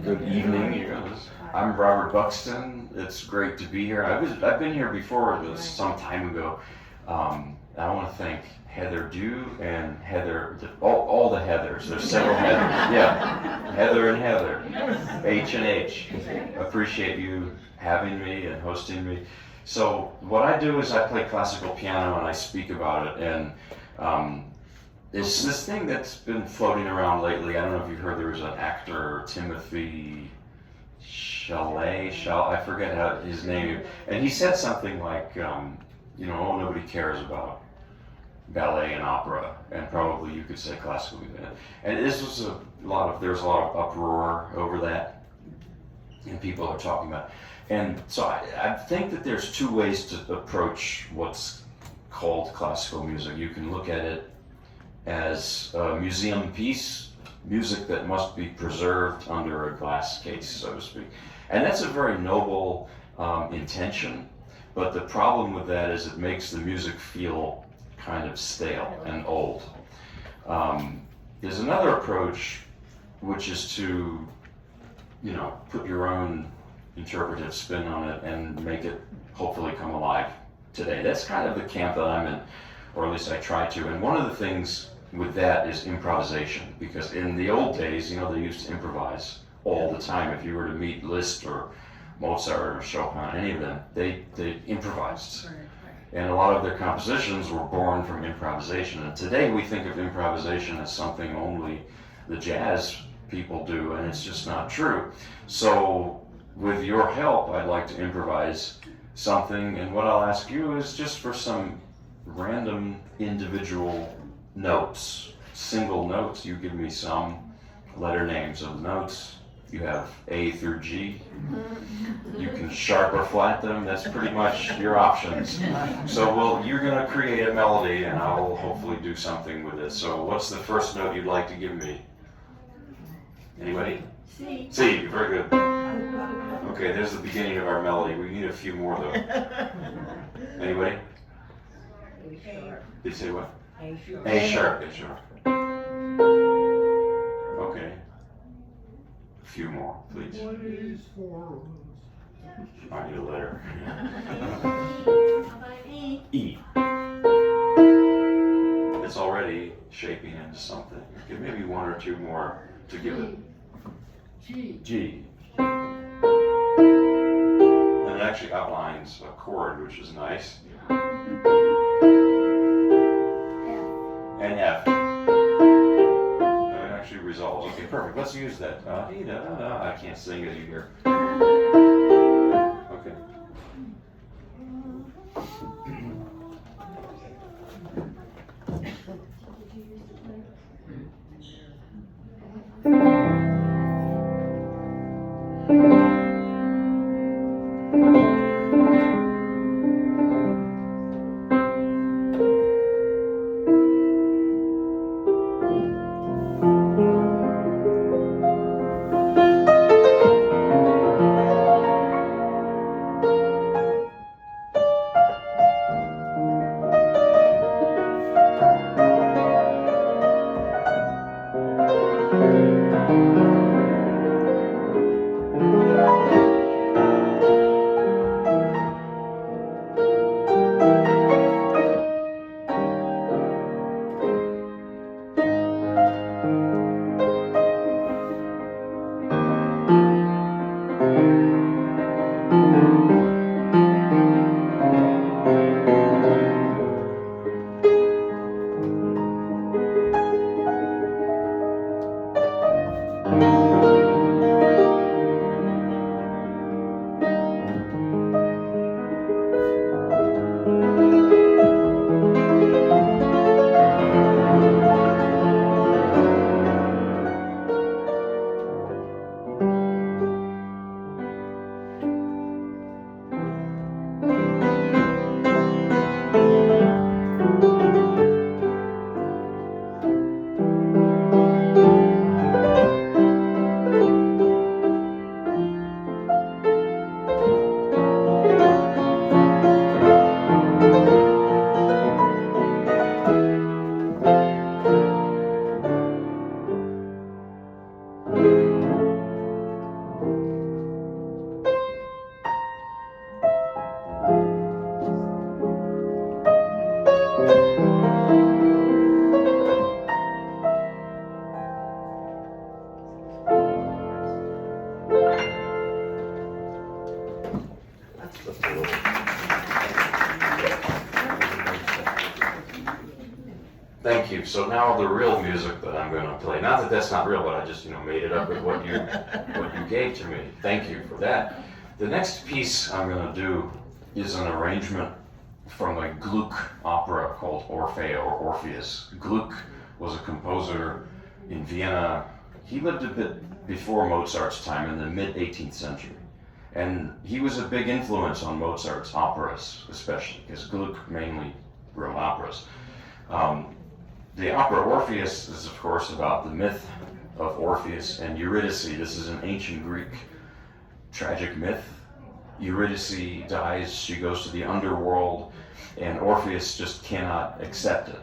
Good evening. I'm Robert Buxton. It's great to be here. I've been here before, it was some time ago. I want to thank Heather Dew and Heather, all the Heathers. There's several Heathers. Yeah, Heather and Heather, H and H. Appreciate you having me and hosting me. So what I do is I play classical piano and I speak about it. And it's this thing that's been floating around lately. I don't know if you heard, there was an actor, Timothy I forget how his name, and he said something like, oh, nobody cares about ballet and opera, and probably you could say classical music. And this was there's a lot of uproar over that, and people are talking about it. And so I think that there's two ways to approach what's called classical music. You can look at it as a museum piece, music that must be preserved under a glass case, so to speak. And that's a very noble intention, but the problem with that is it makes the music feel kind of stale and old. There's another approach, which is to, put your own interpretive spin on it and make it hopefully come alive today. That's kind of the camp that I'm in, or at least I try to. And one of the things with that is improvisation, because in the old days, they used to improvise all the time. If you were to meet Liszt or Mozart or Chopin, any of them, they improvised. And a lot of their compositions were born from improvisation. And today we think of improvisation as something only the jazz people do, and it's just not true. So with your help, I'd like to improvise something, and what I'll ask you is just for some random individual notes, single notes. You give me some letter names of notes. You have A through G. You can sharp or flat them. That's pretty much your options. So you're going to create a melody, and I'll hopefully do something with it. So what's the first note you'd like to give me? Anybody? C. C. Very good. Okay, there's the beginning of our melody. We need a few more, though. Anybody? A. Did you say what? A sharp. A sharp. A sharp. Okay. A few more, please. I need a letter. How about E? E. It's already shaping into something. Okay, maybe one or two more to give it. G. G. And it actually outlines a chord, which is nice. And F. It actually resolves. Okay, perfect. Let's use that. I can't sing as you hear. Okay. Thank you. So now the real music that I'm going to play. Not that that's not real, but I just made it up with what you gave to me. Thank you for that. The next piece I'm going to do is an arrangement from a Gluck opera called Orfeo or Orpheus. Gluck was a composer in Vienna. He lived a bit before Mozart's time in the mid-18th century. And he was a big influence on Mozart's operas, especially, because Gluck mainly wrote operas. The opera Orpheus is, of course, about the myth of Orpheus and Eurydice. This is an ancient Greek tragic myth. Eurydice dies, she goes to the underworld, and Orpheus just cannot accept it.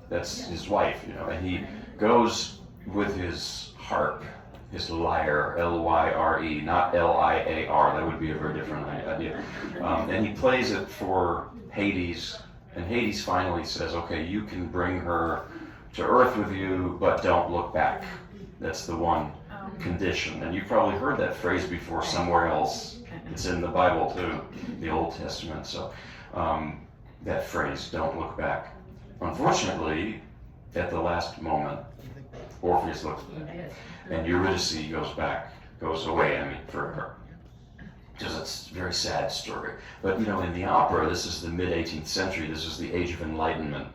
That's his wife, and he goes with his harp, his lyre, L-Y-R-E, not L-I-A-R, that would be a very different idea. And he plays it for Hades, and Hades finally says, okay, you can bring her to earth with you, but don't look back. That's the one condition. And you've probably heard that phrase before somewhere else. It's in the Bible too, the Old Testament. So that phrase, don't look back. Unfortunately, at the last moment, Orpheus looks back, and Eurydice goes away, for her. Because it's a very sad story. But in the opera, this is the mid-18th century, this is the Age of Enlightenment.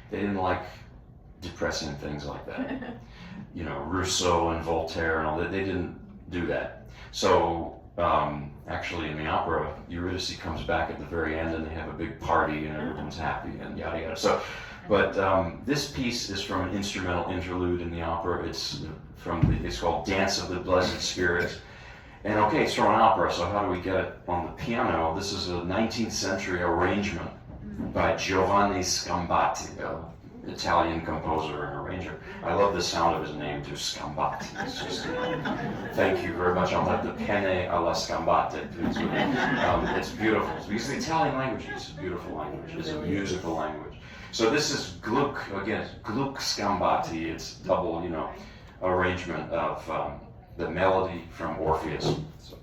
They didn't like depressing things like that. Rousseau and Voltaire and all that, they didn't do that. So actually in the opera, Eurydice comes back at the very end and they have a big party and everyone's happy and yada yada. So, but this piece is from an instrumental interlude in the opera. It's it's called Dance of the Blessed Spirit. And okay, it's from an opera, so how do we get it on the piano? This is a 19th century arrangement by Giovanni Scambati, an Italian composer and arranger. I love the sound of his name too, Scambati. It's just, thank you very much. I'll have the penne alla Scambati. It's beautiful. Because the Italian language is a beautiful language. It's a musical language. So this is Gluck, again, it's Gluck Scambati. It's double, arrangement of the melody from Orpheus. So.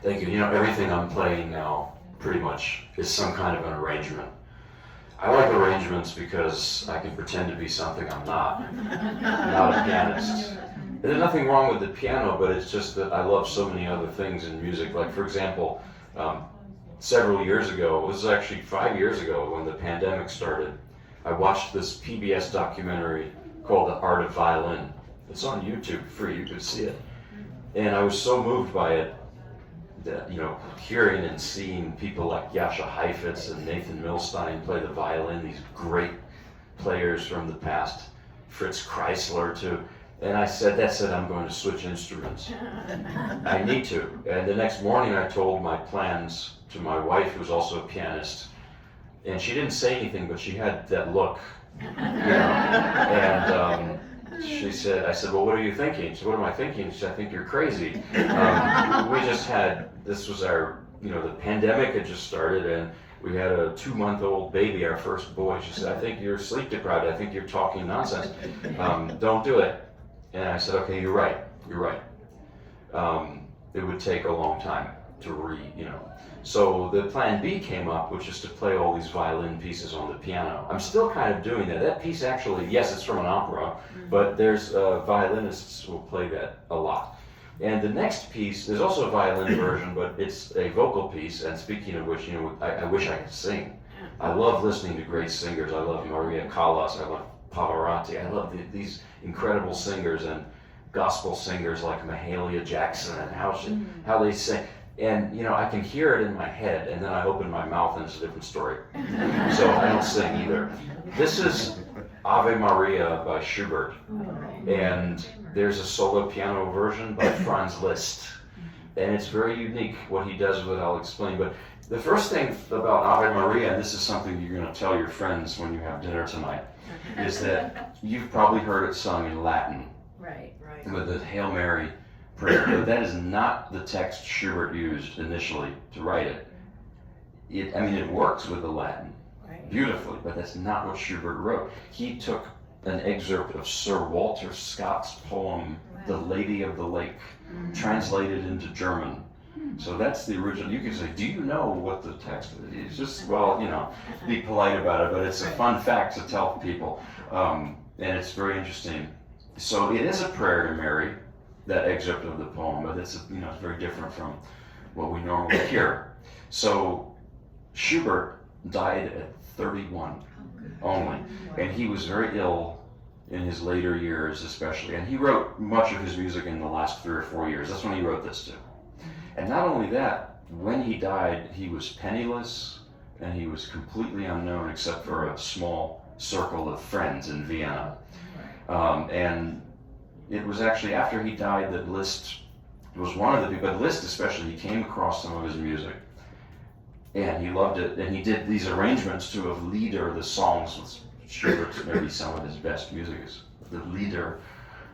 Thank you. You know, everything I'm playing now pretty much is some kind of an arrangement. I like arrangements because I can pretend to be something I'm not. I'm not a pianist. There's nothing wrong with the piano, but it's just that I love so many other things in music. Like, for example, several years ago, it was actually 5 years ago when the pandemic started, I watched this PBS documentary called The Art of Violin. It's on YouTube, free, you could see it. And I was so moved by it that, you know, hearing and seeing people like Jascha Heifetz and Nathan Milstein play the violin, these great players from the past, Fritz Kreisler too. And I said, that's it, I'm going to switch instruments. I need to. And the next morning I told my plans to my wife, who's also a pianist. And she didn't say anything, but she had that look, you know. And she said, I said, well, what are you thinking? She said, what am I thinking? She said, I think you're crazy. We just had, this was our, you know, the pandemic had just started, and we had a 2-month-old baby, our first boy. She said, I think you're sleep deprived. I think you're talking nonsense. Don't do it. And I said, okay, you're right. You're right. It would take a long time to you know. So the plan B came up, which is to play all these violin pieces on the piano. I'm still kind of doing that. That piece actually, yes, it's from an opera, but there's violinists who will play that a lot. And the next piece, there's also a violin version, but it's a vocal piece. And speaking of which, you know, I wish I could sing. I love listening to great singers. I love Maria Callas. I love Pavarotti. I love these incredible singers and gospel singers like Mahalia Jackson and how they sing. And, you know, I can hear it in my head, and then I open my mouth and it's a different story. So I don't sing either. This is Ave Maria by Schubert. And there's a solo piano version by Franz Liszt. And it's very unique what he does with it, I'll explain. But the first thing about Ave Maria, and this is something you're going to tell your friends when you have dinner tonight, is that you've probably heard it sung in Latin. Right. With the Hail Mary prayer, but that is not the text Schubert used initially to write it. I mean, it works with the Latin beautifully, but that's not what Schubert wrote. He took an excerpt of Sir Walter Scott's poem, The Lady of the Lake, translated into German. So that's the original. You could say, do you know what the text is? It's just, well, you know, be polite about it, but it's a fun fact to tell people. And it's very interesting. So it is a prayer to Mary, that excerpt of the poem, but it's, you know, it's very different from what we normally hear. So Schubert died at 31 only, and he was very ill in his later years especially, and he wrote much of his music in the last 3 or 4 years. That's when he wrote this too. And not only that, when he died, he was penniless, and he was completely unknown except for a small circle of friends in Vienna. And it was actually after he died that Liszt was one of the people, but Liszt especially, he came across some of his music and he loved it, and he did these arrangements to of Lieder, the songs, with Schubert's maybe some of his best music is the Lieder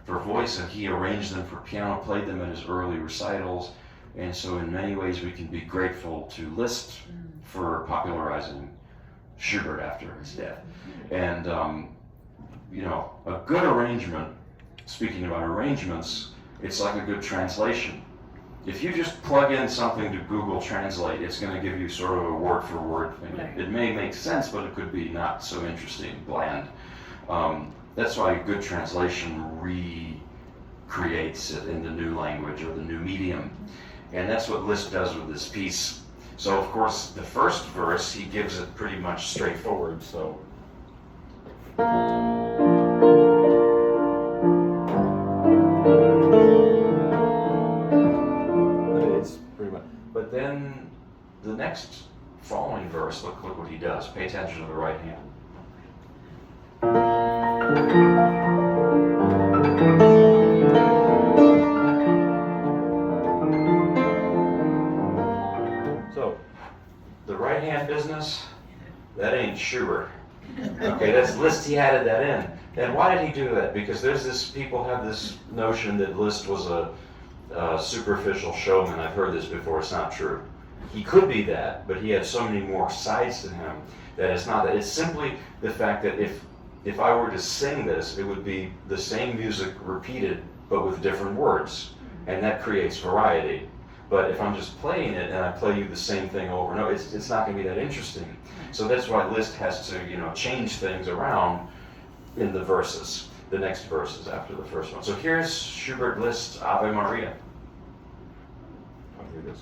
for voice, and he arranged them for piano, played them at his early recitals, and so in many ways we can be grateful to Liszt for popularizing Schubert after his death. And you know, a good arrangement, speaking about arrangements, it's like a good translation. If you just plug in something to Google Translate, it's going to give you sort of a word-for-word thing. Right. It may make sense, but it could be not so interesting, bland. That's why a good translation recreates it in the new language or the new medium. And that's what Liszt does with this piece. So, of course, the first verse, he gives it pretty much straightforward, so... But then the next following verse, look what he does. Pay attention to the right hand. So, the right hand business, that ain't Schubert. Okay, that's Liszt, he added that in. And why did he do that? Because there's this, people have this notion that Liszt was a superficial showman. I've heard this before, it's not true. He could be that, but he had so many more sides to him that it's not that. It's simply the fact that if I were to sing this, it would be the same music repeated, but with different words. And that creates variety. But if I'm just playing it and I play you the same thing over and over, it's not going to be that interesting. So that's why Liszt has to, change things around in the verses, the next verses after the first one. So here's Schubert Liszt Ave Maria. Oh, here it is.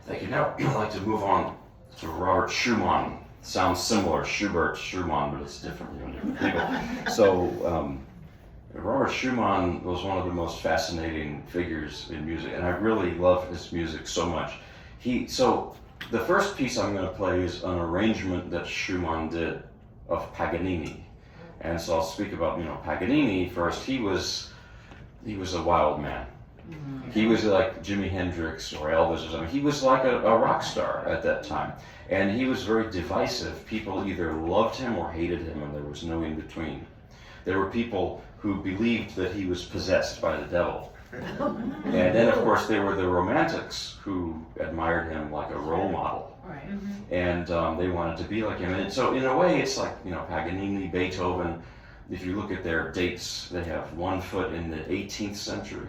Thank you. Now I'd like to move on to Robert Schumann. Sounds similar, Schubert, Schumann, but it's different, different people. So Robert Schumann was one of the most fascinating figures in music, and I really love his music so much. So the first piece I'm going to play is an arrangement that Schumann did of Paganini, and so I'll speak about Paganini first. He was a wild man. He was like Jimi Hendrix or Elvis or something. He was like a rock star at that time. And he was very divisive. People either loved him or hated him, and there was no in between. There were people who believed that he was possessed by the devil. And then, of course, there were the romantics who admired him like a role model. Right. And they wanted to be like him. And so, in a way, it's like, Paganini, Beethoven. If you look at their dates, they have one foot in the 18th century,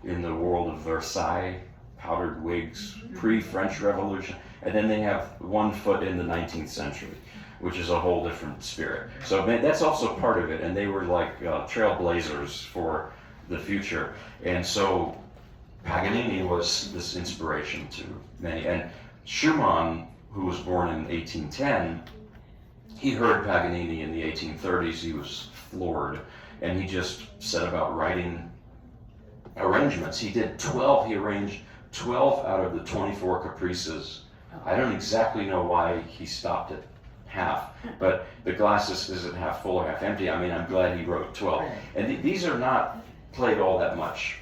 in the world of Versailles, powdered wigs, pre-French Revolution, and then they have one foot in the 19th century, which is a whole different spirit. So that's also part of it, and they were like trailblazers for the future. And so Paganini was this inspiration to many. And Schumann, who was born in 1810, he heard Paganini in the 1830s. He was floored, and he just set about writing arrangements. He arranged 12 out of the 24 caprices. I don't exactly know why he stopped at half, but the glass is it half full or half empty? I mean, I'm glad he wrote 12. And these are not played all that much.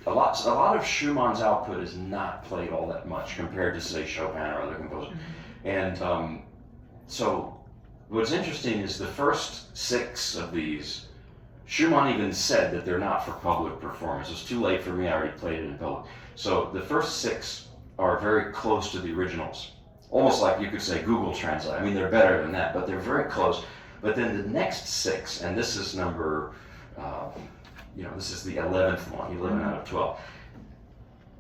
A lot of Schumann's output is not played all that much compared to, say, Chopin or other composers. And so what's interesting is the first 6 of these, Schumann even said that they're not for public performance. It's too late for me, I already played it in public. So the first 6 are very close to the originals. Almost like you could say Google Translate. I mean, they're better than that, but they're very close. But then the next 6, and this is number, this is the 11th one, 11 out of 12.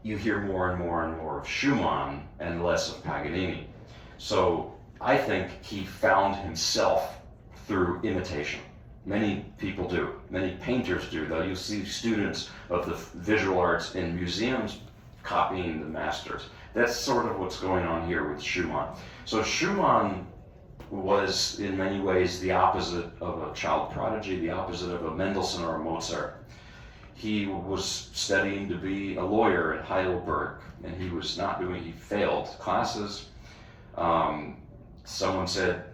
You hear more and more and more of Schumann and less of Paganini. So I think he found himself through imitation. Many people do. Many painters do, though. You see students of the visual arts in museums copying the masters. That's sort of what's going on here with Schumann. So Schumann was, in many ways, the opposite of a child prodigy, the opposite of a Mendelssohn or a Mozart. He was studying to be a lawyer at Heidelberg, and he failed classes. Someone said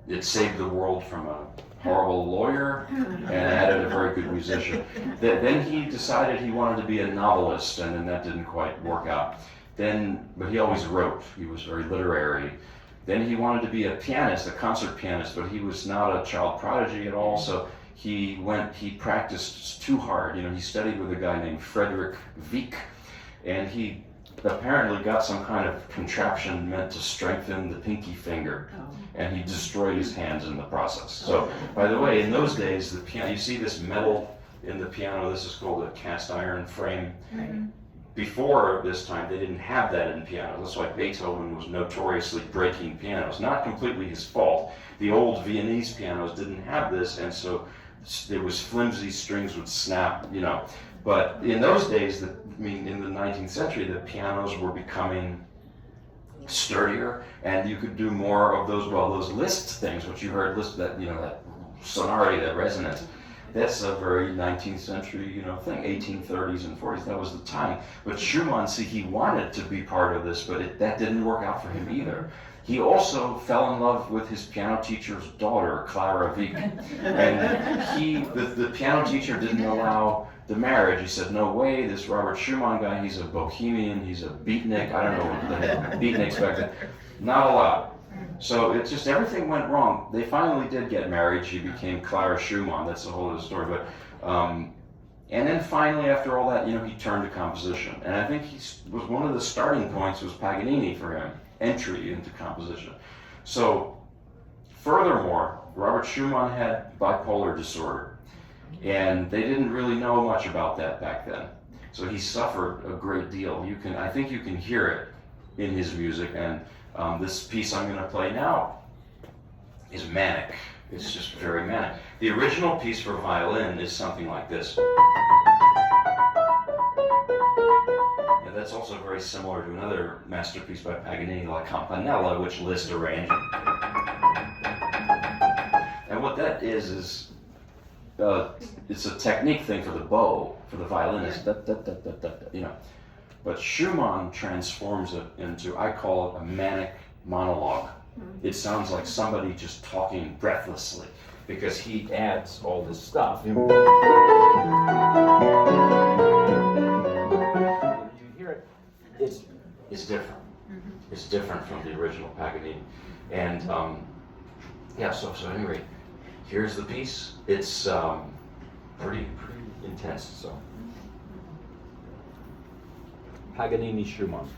it saved the world from a horrible lawyer and added a very good musician. Then he decided he wanted to be a novelist, and then that didn't quite work out. But he always wrote. He was very literary. Then he wanted to be a pianist, a concert pianist, but he was not a child prodigy at all, so he practiced too hard. He studied with a guy named Frederick Wieck, and he apparently got some kind of contraption meant to strengthen the pinky finger, and he destroyed his hands in the process. So, by the way, in those days, the piano, you see this metal in the piano, this is called a cast iron frame. Before this time, they didn't have that in pianos. That's why Beethoven was notoriously breaking pianos. Not completely his fault. The old Viennese pianos didn't have this, and so there was flimsy, strings would snap, But in those days, in the 19th century, the pianos were becoming sturdier, and you could do more of those Liszt things, which you heard, Liszt, that sonority, that resonance. That's a very 19th century, thing, 1830s and 40s. That was the time. But Schumann, he wanted to be part of this, but that didn't work out for him either. He also fell in love with his piano teacher's daughter, Clara Wieck. And the piano teacher didn't allow the marriage. He said, no way, this Robert Schumann guy, he's a bohemian, he's a beatnik. I don't know what the beatniks back then. Not allowed. So it's just everything went wrong. They finally did get married. She became Clara Schumann. That's the whole of the story. But And then finally, after all that, he turned to composition. And I think was one of the starting points was Paganini for him, entry into composition. So, furthermore, Robert Schumann had bipolar disorder. And they didn't really know much about that back then. So he suffered a great deal. I think you can hear it in his music. And this piece I'm going to play now is manic. It's just very manic. The original piece for violin is something like this. And that's also very similar to another masterpiece by Paganini, La Campanella, which Liszt arranged. And what that is it's a technique thing for the bow, for the violinist, But Schumann transforms it into, I call it a manic monologue. It sounds like somebody just talking breathlessly, because he adds all this stuff. When you hear it, it's different. It's different from the original Paganini. And so anyway, here's the piece. It's pretty intense. So Paganini Schumann.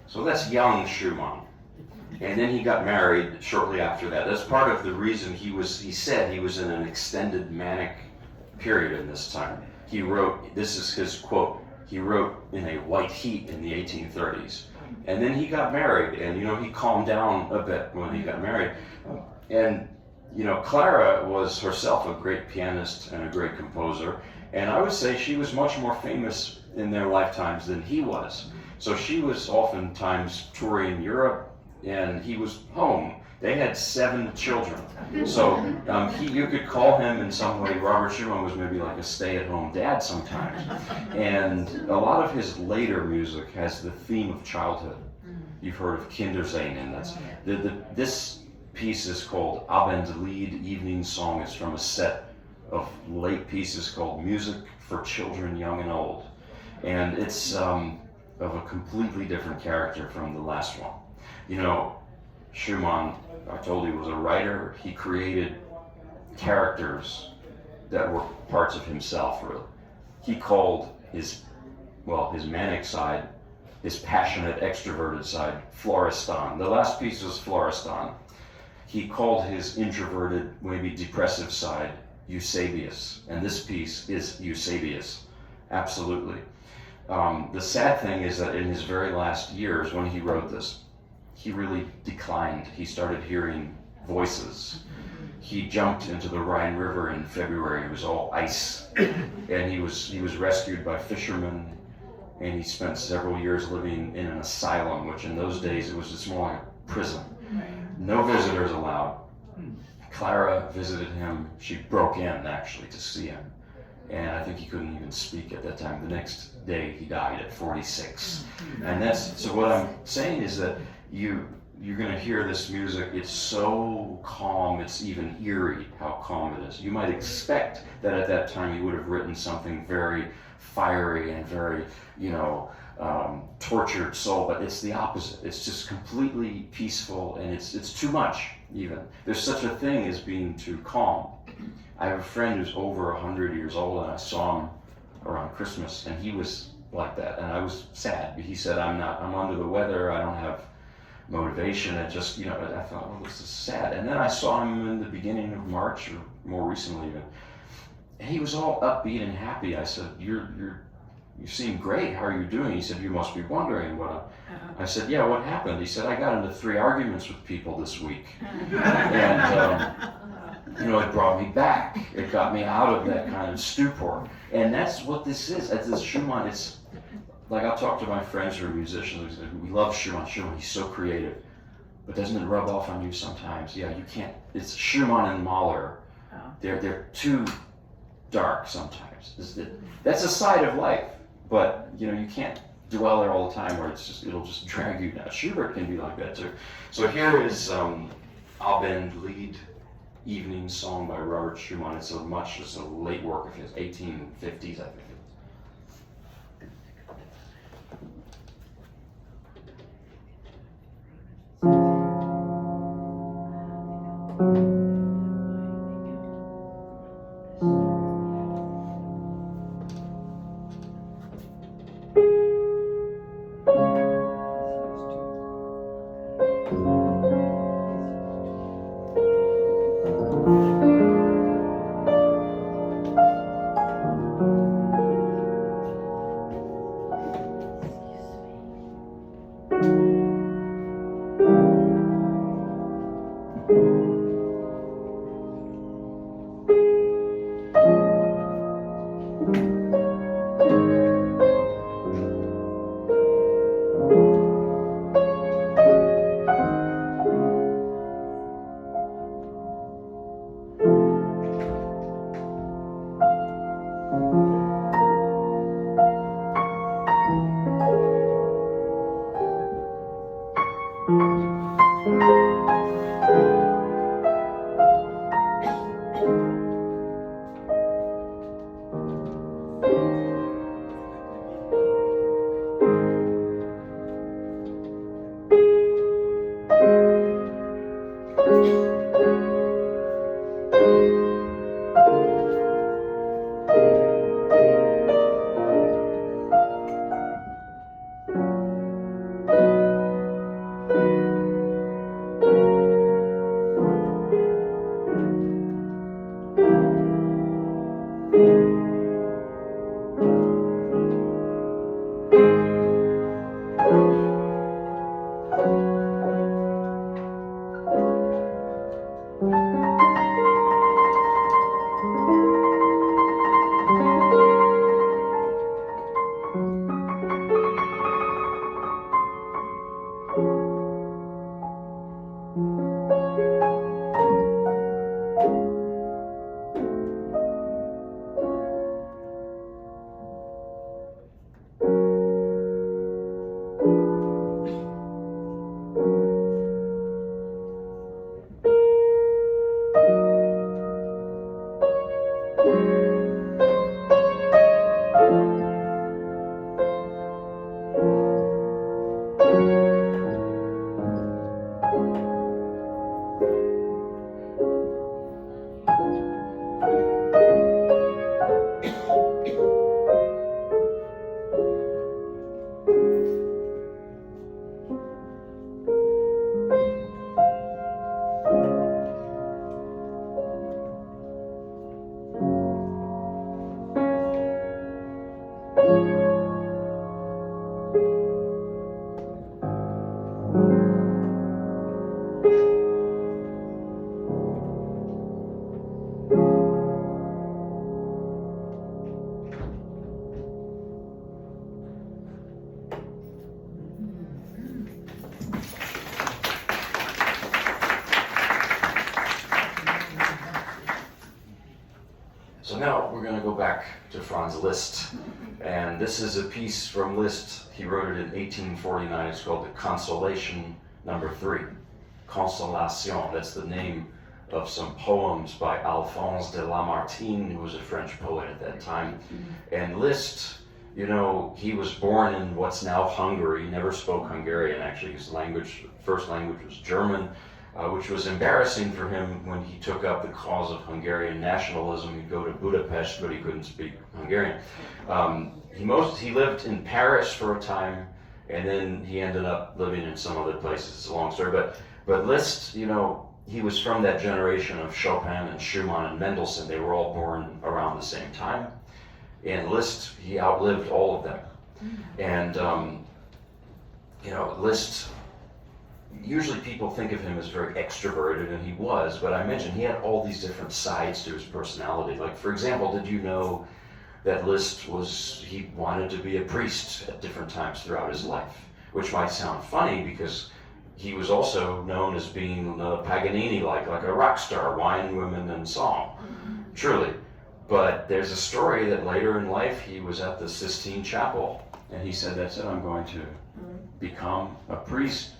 So that's young Schumann. And then he got married shortly after that. That's part of the reason he said he was in an extended manic period in this time. He wrote, this is his quote, he wrote in a white heat in the 1830s. And then he got married, and he calmed down a bit when he got married. And Clara was herself a great pianist and a great composer, and I would say she was much more famous in their lifetimes than he was. So she was oftentimes touring Europe, and he was home. They had 7 children. So you could call him in some way, Robert Schumann was maybe like a stay-at-home dad sometimes. And a lot of his later music has the theme of childhood. You've heard of Kindersehen, and that's this piece is called Abendlied, Evening Song. It's from a set of late pieces called Music for Children Young and Old. And it's of a completely different character from the last one. Schumann, I told you, was a writer. He created characters that were parts of himself, really. He called his manic side his passionate, extroverted side, Florestan. The last piece was Florestan. He called his introverted, maybe depressive side Eusebius, and this piece is Eusebius, absolutely. The sad thing is that in his very last years, when he wrote this, he really declined. He started hearing voices. He jumped into the Rhine River in February. It was all ice, and he was rescued by fishermen, and he spent several years living in an asylum, which in those days it was just more like a prison. No visitors allowed. Clara visited him. She broke in actually to see him, and I think he couldn't even speak at that time. The next day he died at 46. And that's so. What I'm saying is that you're going to hear this music. It's so calm. It's even eerie how calm it is. You might expect that at that time he would have written something very fiery and very, tortured soul, but it's the opposite. It's just completely peaceful, and it's too much even. There's such a thing as being too calm. I have a friend who's over 100 years old, and I saw him around Christmas, and he was like that, and I was sad. He said, I'm under the weather, I don't have motivation, and just, I thought, well, this is sad. And then I saw him in the beginning of March, or more recently even, and he was all upbeat and happy. I said, you seem great, how are you doing? He said, you must be wondering what I said, yeah, what happened? He said, I got into 3 arguments with people this week. And, it brought me back. It got me out of that kind of stupor. And that's what this is. It's this Schumann. It's like, I'll talk to my friends who are musicians. We love Schumann. Schumann, he's so creative. But doesn't it rub off on you sometimes? Yeah, you can't. It's Schumann and Mahler. They're too dark sometimes. That's a side of life. But, you can't dwell there all the time where it'll just drag you down. Schubert can be like that too. So here is Abend Lied, Evening Song by Robert Schumann. It's a late work of his, 1850s, I think. So now we're going to go back to Franz Liszt. And this is a piece from Liszt. He wrote it in 1849. It's called The Consolation Number 3. Consolation, that's the name of some poems by Alphonse de Lamartine, who was a French poet at that time. And Liszt, you know, he was born in what's now Hungary. He never spoke Hungarian, actually. His first language was German, which was embarrassing for him when he took up the cause of Hungarian nationalism. He'd go to Budapest, but he couldn't speak Hungarian. He lived in Paris for a time, and then he ended up living in some other places. It's a long story, but Liszt, you know, he was from that generation of Chopin and Schumann and Mendelssohn. They were all born around the same time. And Liszt, he outlived all of them. And, you know, Liszt, usually people think of him as very extroverted, and he was, but I mentioned he had all these different sides to his personality. Like, for example, did you know that Liszt he wanted to be a priest at different times throughout his life? Which might sound funny because he was also known as being Paganini-like, like a rock star, wine, women, and song, truly. But there's a story that later in life he was at the Sistine Chapel, and he said, that's it, I'm going to become a priest.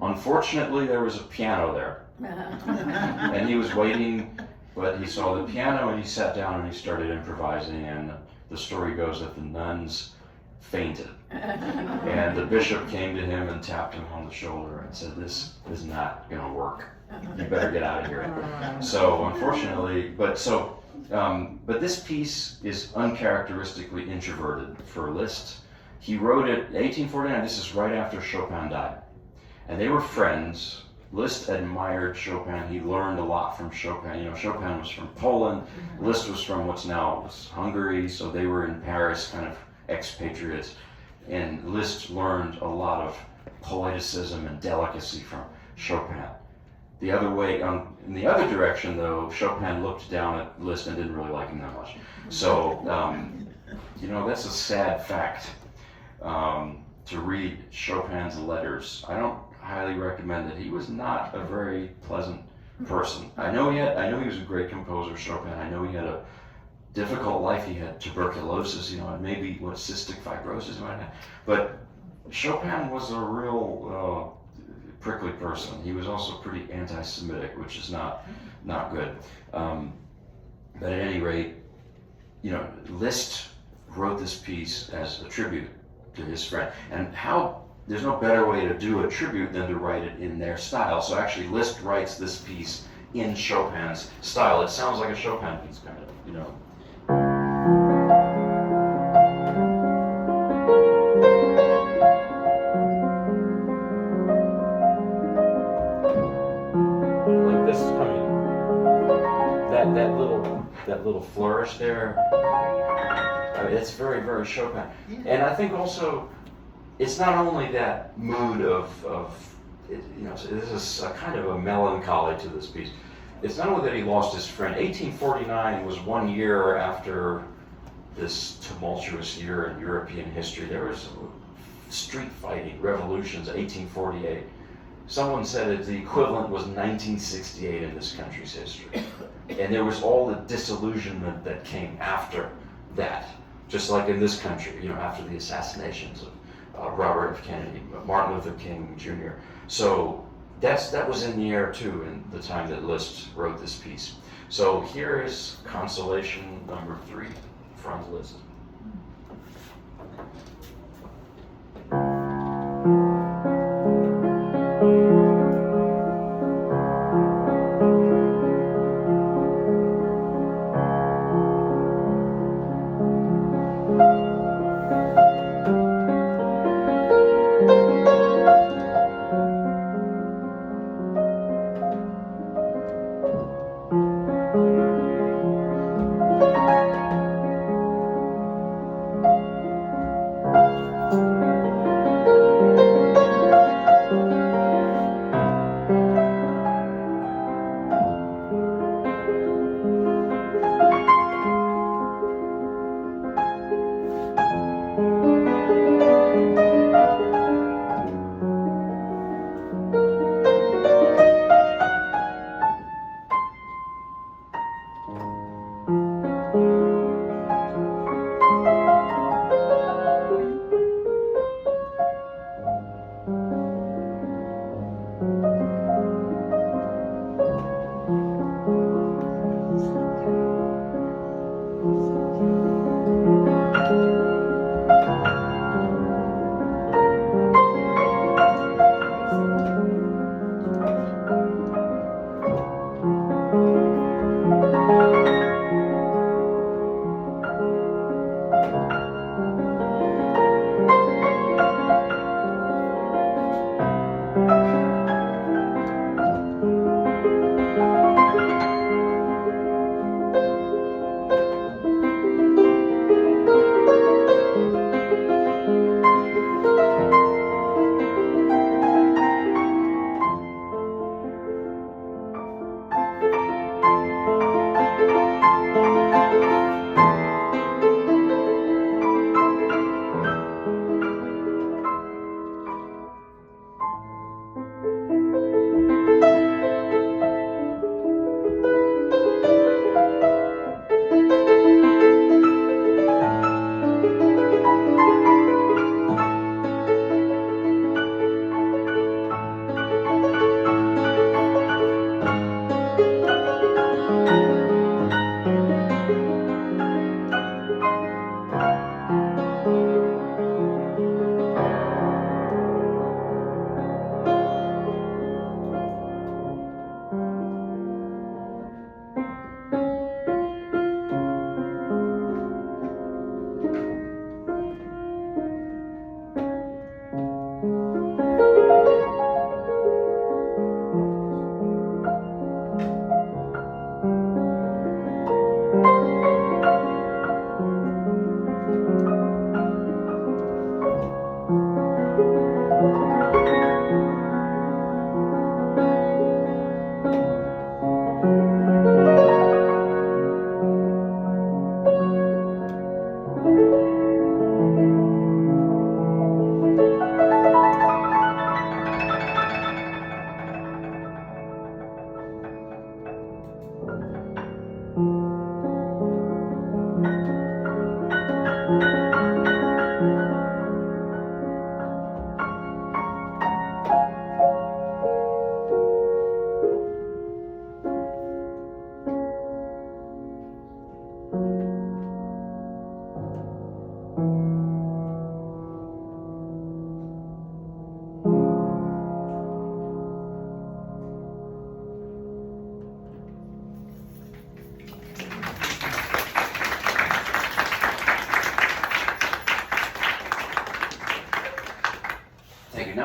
Unfortunately, there was a piano there, and he was waiting, but he saw the piano and he sat down and he started improvising, and the story goes that the nuns fainted. And the bishop came to him and tapped him on the shoulder and said, this is not going to work. You better get out of here. So unfortunately, but this piece is uncharacteristically introverted for Liszt. He wrote it in 1849. This is right after Chopin died. And they were friends. Liszt admired Chopin. He learned a lot from Chopin. You know, Chopin was from Poland. Liszt was from what's now Hungary, so they were in Paris, kind of expatriates. And Liszt learned a lot of poeticism and delicacy from Chopin. The other way, in the other direction though, Chopin looked down at Liszt and didn't really like him that much. So, you know, that's a sad fact. To read Chopin's letters, I don't highly recommend it. He was not a very pleasant person. I know he was a great composer, Chopin. I know he had a difficult life. He had tuberculosis, you know, and maybe cystic fibrosis, but Chopin was a real prickly person. He was also pretty anti-Semitic, which is not good. But at any rate, you know, Liszt wrote this piece as a tribute to his friend. And there's no better way to do a tribute than to write it in their style. So actually Liszt writes this piece in Chopin's style. It sounds like a Chopin piece, kind of, you know. Like this, I mean, that little flourish there, I mean, it's very, very Chopin. And I think also, it's not only that mood of you know, this is a kind of a melancholy to this piece. It's not only that he lost his friend. 1849 was 1 year after this tumultuous year in European history. There was street fighting, revolutions, 1848. Someone said that the equivalent was 1968 in this country's history. And there was all the disillusionment that came after that. Just like in this country, you know, after the assassinations of Robert F. Kennedy, Martin Luther King Jr. So that was in the air too, in the time that Liszt wrote this piece. So here is Consolation Number 3, Franz Liszt.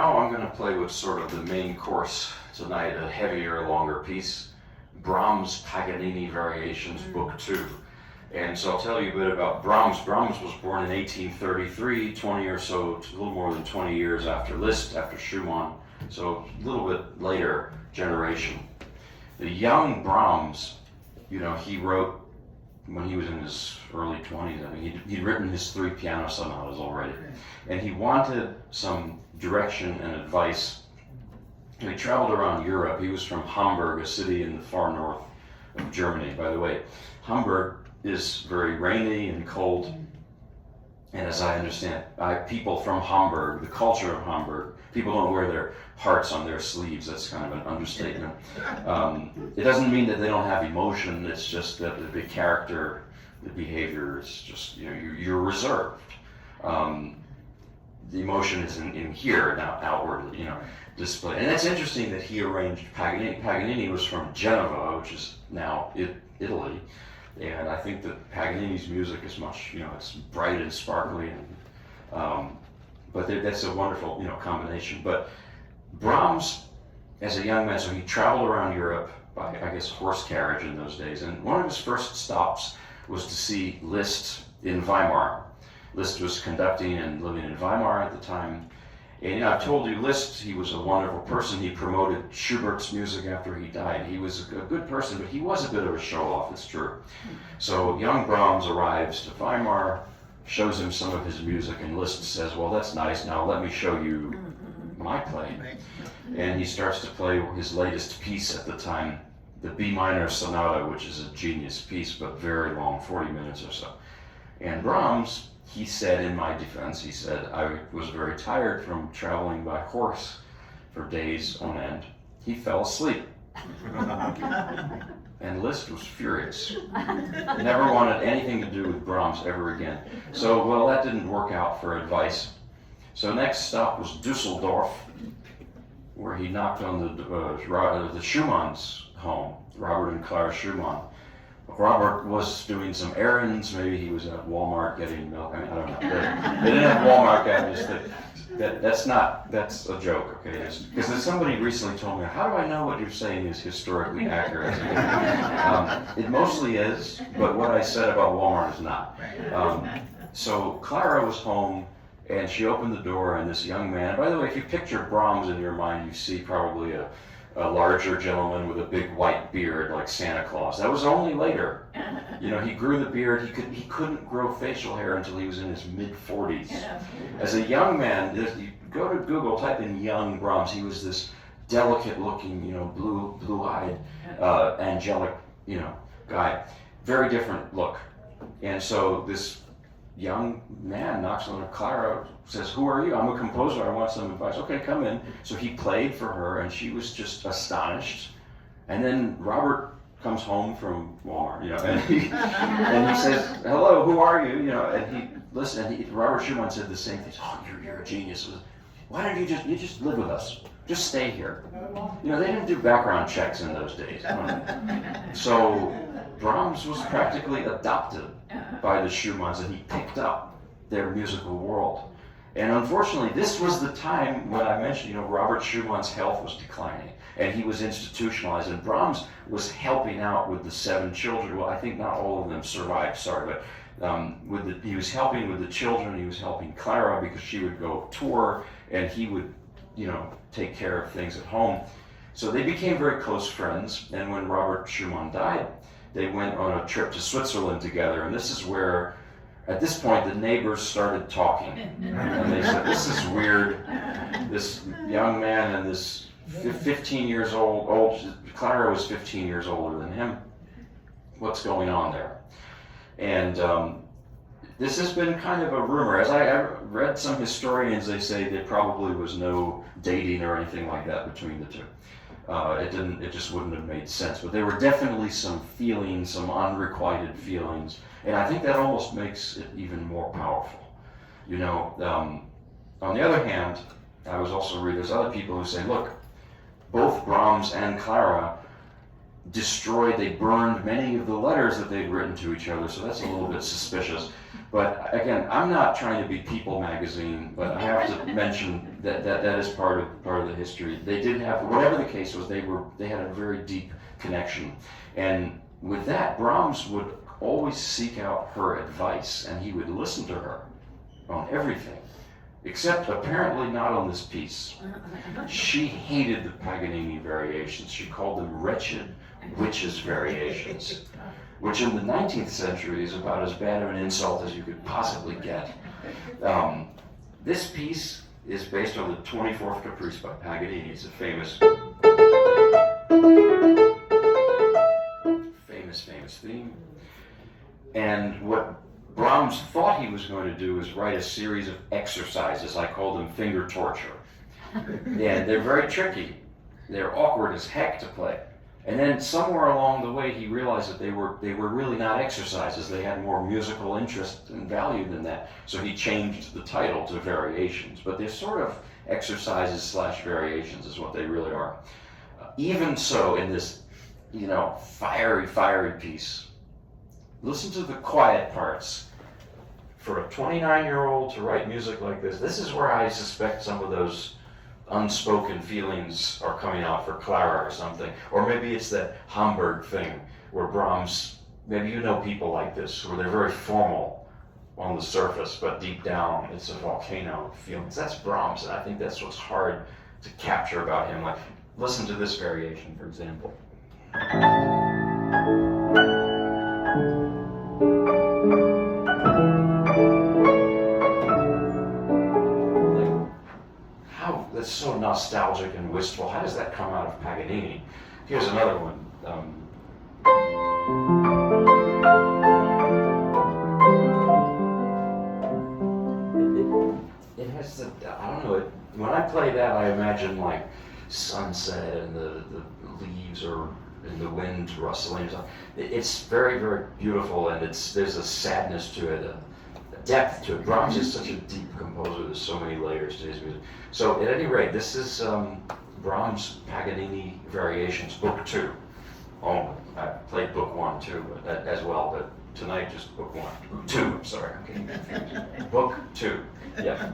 now I'm going to play with sort of the main course tonight, a heavier, longer piece, Brahms' Paganini Variations, Book 2. And so I'll tell you a bit about Brahms. Brahms was born in 1833, 20 or so, a little more than 20 years after Liszt, after Schumann, so a little bit later generation. The young Brahms, he wrote when he was in his early 20s. I mean, he'd written his 3 piano sonatas already. And he wanted some direction and advice. And he traveled around Europe. He was from Hamburg, a city in the far north of Germany. By the way, Hamburg is very rainy and cold. And as I understand, people from Hamburg, the culture of Hamburg, people don't wear their hearts on their sleeves. That's kind of an understatement. It doesn't mean that they don't have emotion. It's just that the character, the behavior is just, you're reserved. The emotion is in here, not outwardly, displayed. And it's interesting that he arranged Paganini. Paganini was from Genova, which is now Italy. And I think that Paganini's music is much, it's bright and sparkly, and but that's a wonderful, combination. But Brahms, as a young man, so he traveled around Europe by, I guess, horse carriage in those days. And one of his first stops was to see Liszt in Weimar. Liszt was conducting and living in Weimar at the time. And I've told you, Liszt, he was a wonderful person. He promoted Schubert's music after he died. He was a good person, but he was a bit of a show-off, it's true. So young Brahms arrives to Weimar, shows him some of his music, and Liszt says, well, that's nice, now let me show you my playing. And he starts to play his latest piece at the time, the B minor sonata, which is a genius piece, but very long, 40 minutes or so. And Brahms, he said, in my defense, he said, I was very tired from traveling by horse for days on end. He fell asleep. And Liszt was furious. Never wanted anything to do with Brahms ever again. So, well, that didn't work out for advice. So next stop was Dusseldorf, where he knocked on the Schumann's home, Robert and Clara Schumann. Robert was doing some errands. Maybe he was at Walmart getting milk. I don't know. They didn't have Walmart guys. That's a joke, okay? Because somebody recently told me, how do I know what you're saying is historically accurate? It mostly is, but what I said about Walmart is not. So Clara was home, and she opened the door, and this young man, by the way, if you picture Brahms in your mind, you see probably a larger gentleman with a big white beard like Santa Claus. That was only later. He grew the beard. He couldn't grow facial hair until he was in his mid-40s. As a young man, you go to Google, type in young Brahms. He was this delicate-looking, blue-eyed, angelic, guy. Very different look. And so this young man knocks on her. Clara says, who are you? I'm a composer, I want some advice. Okay, come in. So he played for her, and she was just astonished. And then Robert comes home from Walmart, and he says, hello, who are you? And Robert Schumann said the same thing. Oh, you're a genius. Why don't you just live with us? Just stay here. They didn't do background checks in those days. So Brahms was practically adopted by the Schumanns, and he picked up their musical world. And unfortunately, this was the time when I mentioned, Robert Schumann's health was declining, and he was institutionalized, and Brahms was helping out with the 7 children. Well, I think not all of them survived, sorry, but he was helping with the children. He was helping Clara because she would go tour, and he would, take care of things at home. So they became very close friends, and when Robert Schumann died, they went on a trip to Switzerland together, and this is where, at this point, the neighbors started talking. And they said, this is weird. This young man and this 15 years old, Clara was 15 years older than him. What's going on there? And this has been kind of a rumor. As I read some historians, they say there probably was no dating or anything like that between the two. It just wouldn't have made sense. But there were definitely some feelings, some unrequited feelings. And I think that almost makes it even more powerful. On the other hand, I was also reading, there's other people who say, look, both Brahms and Clara they burned many of the letters that they'd written to each other, so that's a little bit suspicious. But again, I'm not trying to be People magazine, but I have to mention that is part of the history. They did have, whatever the case was, they had a very deep connection, and with that, Brahms would always seek out her advice, and he would listen to her on everything, except apparently not on this piece. She hated the Paganini variations. She called them wretched witches' variations, which in the 19th century is about as bad of an insult as you could possibly get. This piece is based on the 24th Caprice by Paganini. It's a famous theme. And what Brahms thought he was going to do is write a series of exercises. I call them finger torture. And they're very tricky. They're awkward as heck to play. And then somewhere along the way, he realized that they were really not exercises. They had more musical interest and value than that. So he changed the title to Variations. But they're sort of exercises / variations is what they really are. Even so, in this, fiery piece, listen to the quiet parts. For a 29-year-old to write music like this is where I suspect some of those unspoken feelings are coming out for Clara or something. Or maybe it's that Hamburg thing where Brahms, maybe you know people like this, where they're very formal on the surface, but deep down it's a volcano feelings. That's Brahms, and I think that's what's hard to capture about him. Like, listen to this variation, for example. That's so nostalgic and wistful. How does that come out of Paganini? Here's another one. It has the, I don't know, when I play that, I imagine like sunset and the leaves or and the wind rustling. It's very, very beautiful, and there's a sadness to it, a depth to it. Brahms is such a deep composer. There's so many layers to his music. So at any rate, this is Brahms Paganini Variations, Book 2. Oh, I played Book 1 too, but as well, but tonight just Book 1. 2, I'm sorry, I'm getting confused. Book 2, yeah.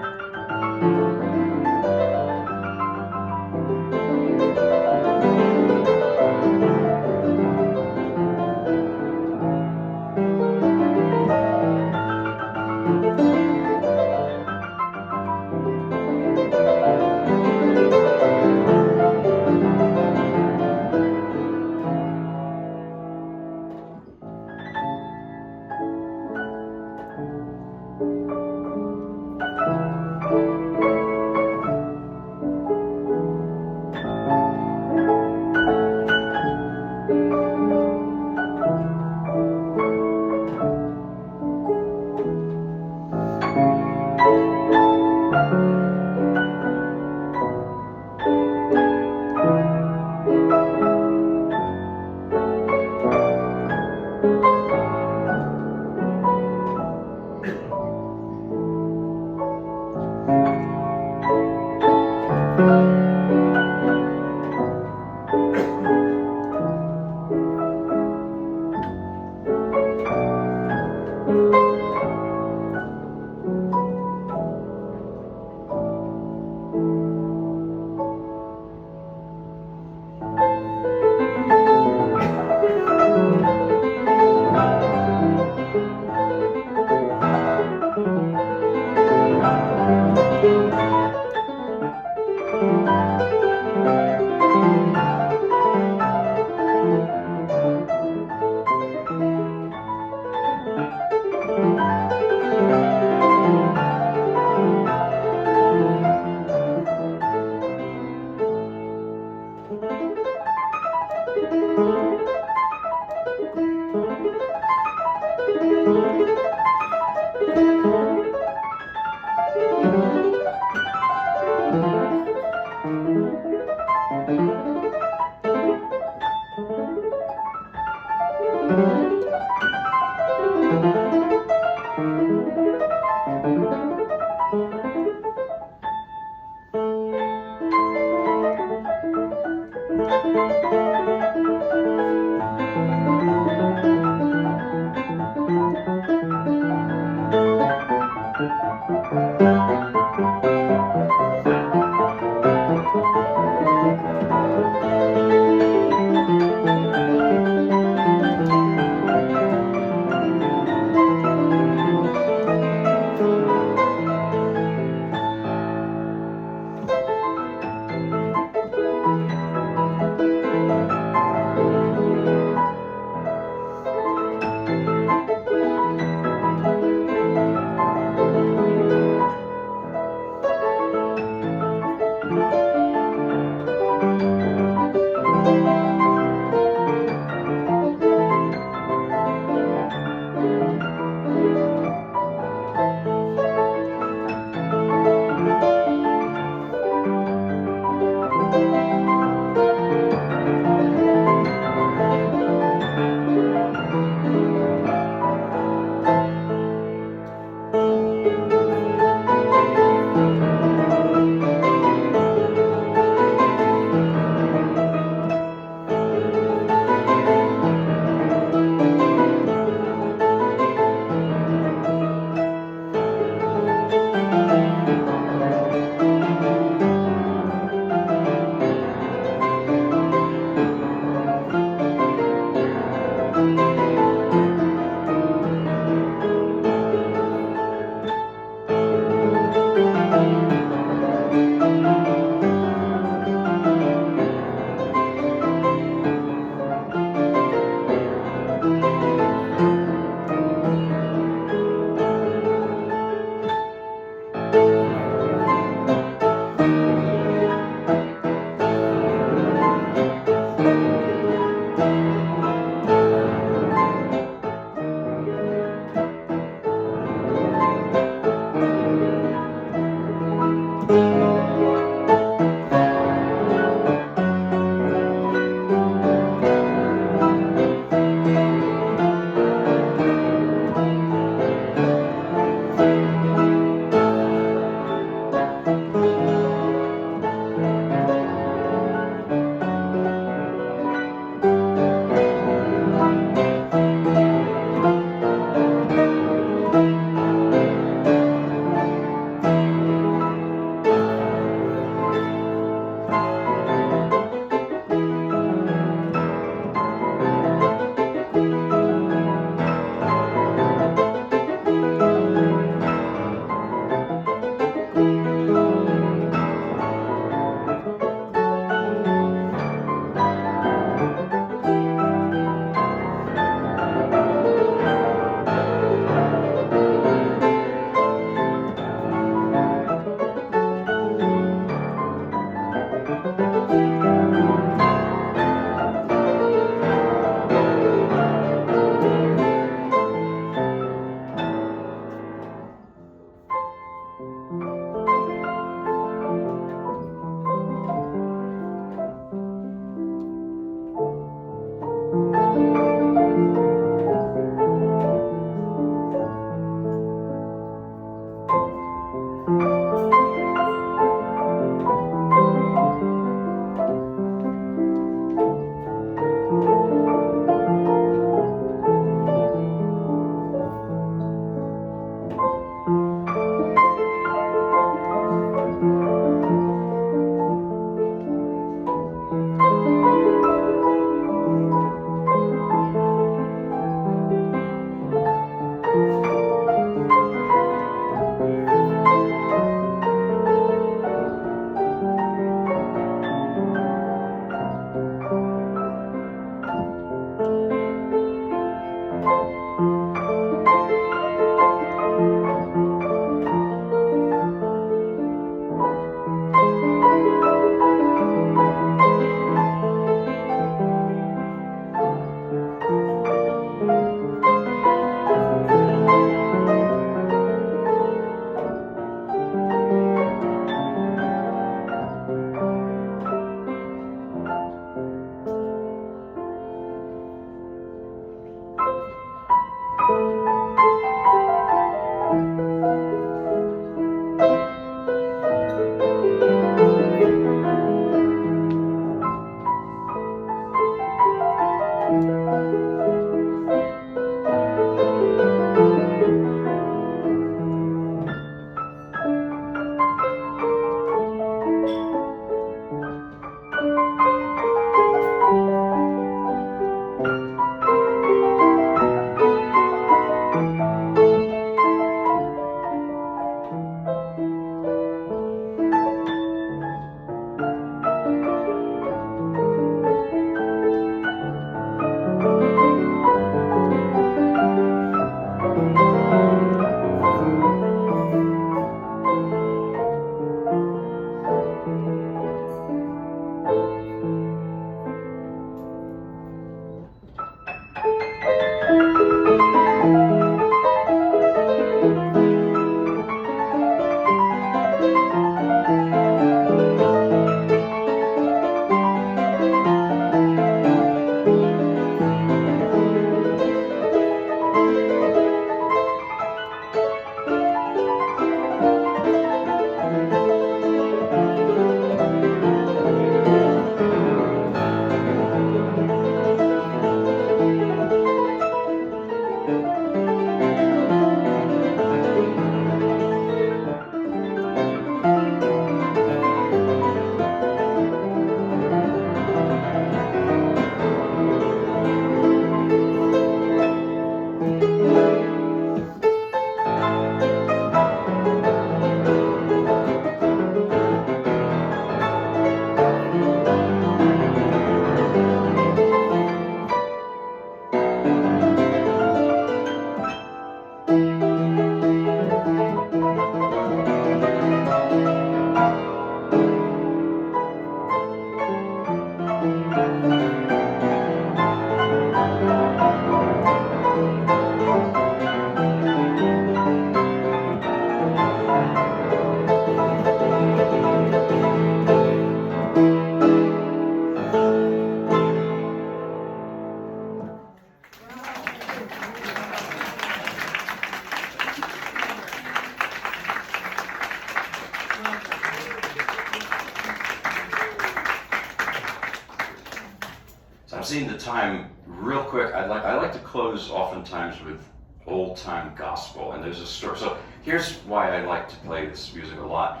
I'm seeing the time real quick. I like to close oftentimes with old time gospel, and there's a story. So here's why I like to play this music a lot.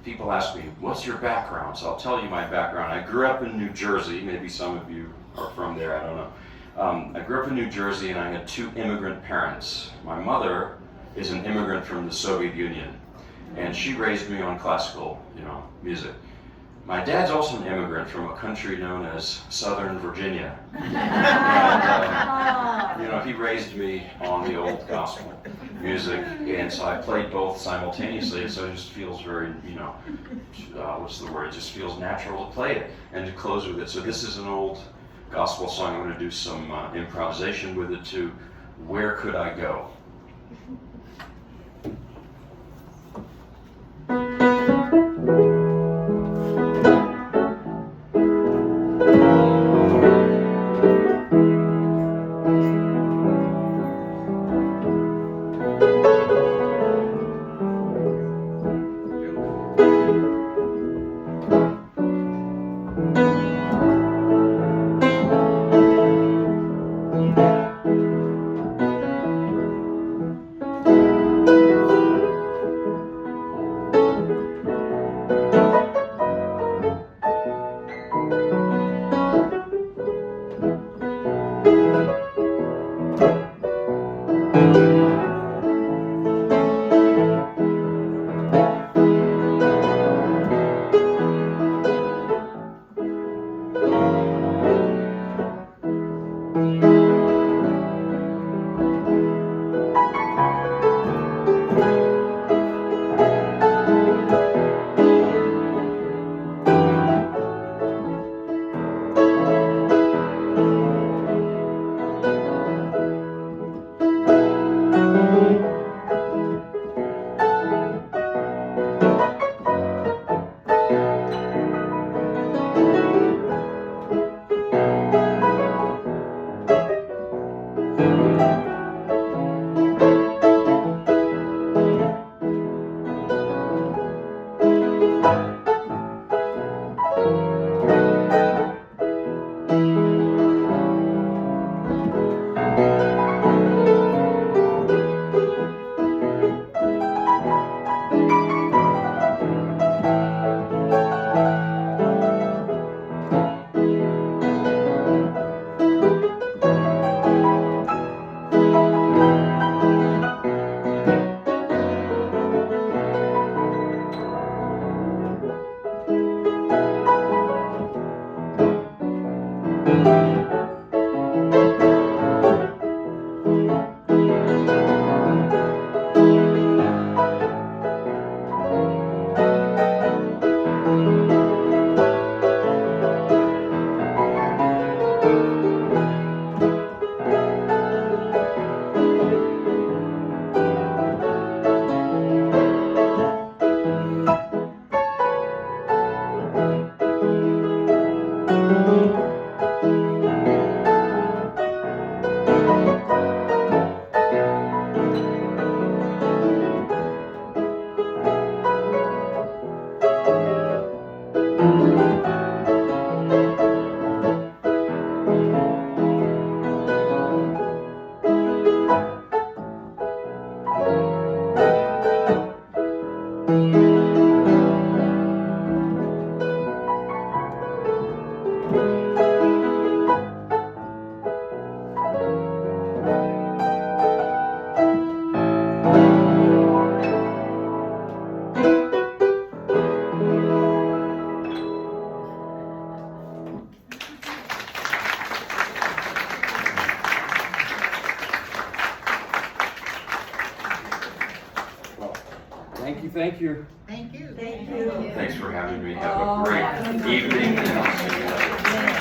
People ask me, what's your background? So I'll tell you my background. I grew up in New Jersey. Maybe some of you are from there, I don't know. I grew up in New Jersey, and I had two immigrant parents. My mother is an immigrant from the Soviet Union, and she raised me on classical, music. My dad's also an immigrant from a country known as Southern Virginia. And, he raised me on the old gospel music, and so I played both simultaneously, so it just feels very, what's the word? It just feels natural to play it and to close with it. So this is an old gospel song. I'm going to do some improvisation with it too. Where Could I Go? Thank you. Thank you. Thank you. Thanks for having me. Have a great evening, and I'll see you later.